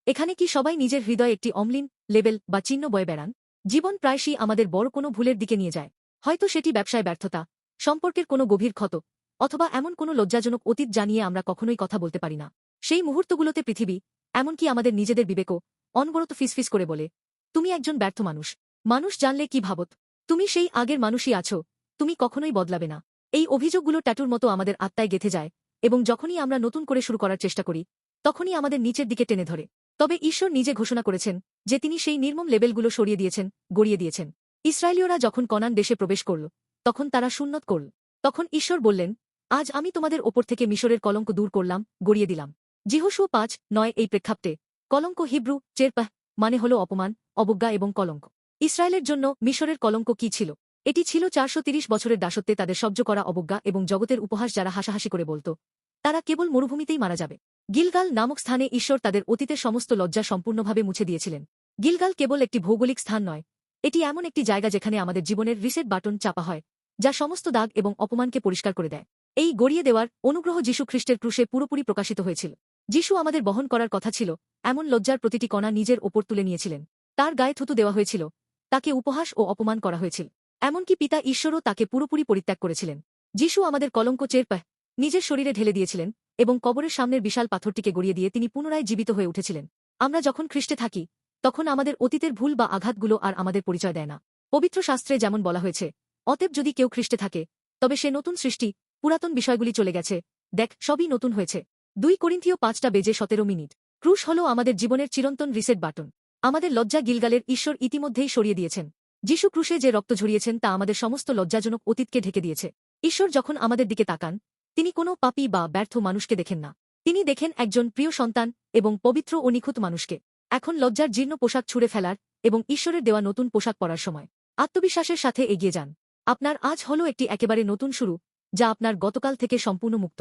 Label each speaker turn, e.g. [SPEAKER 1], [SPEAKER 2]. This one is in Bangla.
[SPEAKER 1] এখানে কি সবাই নিজের হৃদয়ে একটি অম্লিন লেবেল বা চিহ্ন বয়ে বেড়ান? জীবন প্রায়শই আমাদের বড় কোনো ভুলের দিকে নিয়ে যায়। হয়তো সেটি ব্যবসায় ব্যর্থতা, সম্পর্কের কোনো গভীর ক্ষত, অথবা এমন কোনো লজ্জাজনক অতীত জানিয়ে আমরা কখনোই কথা বলতে পারি না। সেই মুহূর্তগুলোতে পৃথিবী, এমনকি আমাদের নিজেদের বিবেকও, অনবরত ফিসফিস করে বলে, তুমি একজন ব্যর্থ মানুষ। মানুষ জানলে কি ভাবত? তুমি সেই আগের মানুষই আছো, তুমি কখনোই বদলাবে না। এই অভিযোগগুলো ট্যাটুর মতো আমাদের আত্মায় গেঁথে যায়, এবং যখনই আমরা নতুন করে শুরু করার চেষ্টা করি, তখনই আমাদের নিচের দিকে টেনে ধরে। তবে ঈশ্বর নিজে ঘোষণা করেছেন যে তিনি সেই নির্মম লেবেলগুলো সরিয়ে দিয়েছেন, গড়িয়ে দিয়েছেন। ইসরায়েলীয়রা যখন কনান দেশে প্রবেশ করল, তখন তারা সুন্নত করল। তখন ঈশ্বর বললেন, আজ আমি তোমাদের ওপর থেকে মিশরের কলঙ্ক দূর করলাম, গড়িয়ে দিলাম। যিহোশুয়া 5:9 এই প্রেক্ষাপটে কলঙ্ক হিব্রু চেরপাহ মানে হল অপমান, অবজ্ঞা এবং কলঙ্ক। ইসরায়েলের জন্য মিশরের কলঙ্ক কি ছিল? এটি ছিল 430 বছরের দাসত্বে তাদের সহ্য করা অবজ্ঞা এবং জগতের উপহাস। যারা হাসাহাসি করে বলত, তারা কেবল মরুভূমিতেই মারা যাবে। গিলগাল নামক স্থানে ঈশ্বর তাদের অতীতের সমস্ত লজ্জা সম্পূর্ণভাবে মুছে দিয়েছিলেন। গিলগাল কেবল একটি ভৌগোলিক স্থান নয়, এটি এমন একটি জায়গা যেখানে আমাদের জীবনের রিসেট বাটন চাপা হয়, যা সমস্ত দাগ এবং অপমানকে পরিষ্কার করে দেয়। এই গড়িয়ে দেওয়ার অনুগ্রহ যীশু খ্রিস্টের ক্রুশে পুরোপুরি প্রকাশিত হয়েছিল। যীশু আমাদের বহন করার কথা ছিল এমন লজ্জার প্রতিটি কণা নিজের ওপর তুলে নিয়েছিলেন। তার গায়ে থুতু দেওয়া হয়েছিল, তাকে উপহাস ও অপমান করা হয়েছিল। এমনকি পিতা ঈশ্বরও তাকে পুরোপুরি পরিত্যাগ করেছিলেন। যীশু আমাদের কলঙ্ক চেরপাহ নিজের শরীরে ঢেলে দিয়েছিলেন, এবং কবরের সামনের বিশাল পাথরটিকে গড়িয়ে দিয়ে তিনি পুনরায় জীবিত হয়ে উঠেছিলেন। আমরা যখন খ্রিস্টে থাকি, তখন আমাদের অতীতের ভুল বা আঘাতগুলো আর আমাদের পরিচয় দেয় না। পবিত্র শাস্ত্রে যেমন বলা হয়েছে, অতএব যদি কেউ খ্রিস্টে থাকে, তবে সে নতুন সৃষ্টি, পুরাতন বিষয়গুলি চলে গেছে, দেখ সবই নতুন হয়েছে। 2 করিন্থীয় 5:17। ক্রুশ হল আমাদের জীবনের চিরন্তন রিসেট বাটন। আমাদের লজ্জা গিলগালের ঈশ্বর ইতিমধ্যেই সরিয়ে দিয়েছেন। যীশু ক্রুশে যে রক্ত ঝরিয়েছেন তা আমাদের সমস্ত লজ্জাজনক অতীতকে ঢেকে দিয়েছে। ঈশ্বর যখন আমাদের দিকে তাকান, তিনি কোনো পাপী বা ব্যর্থ মানুষকে দেখেন না। তিনি দেখেন একজন প্রিয় সন্তান এবং পবিত্র ও নিখুঁত মানুষকে। এখন লজ্জার জীর্ণ পোশাক ছুঁড়ে ফেলার এবং ঈশ্বরের দেওয়া নতুন পোশাক পরার সময়। আত্মবিশ্বাসের সাথে এগিয়ে যান। আপনার আজ হল একটি একেবারে নতুন শুরু, যা আপনার গতকাল থেকে সম্পূর্ণ মুক্ত।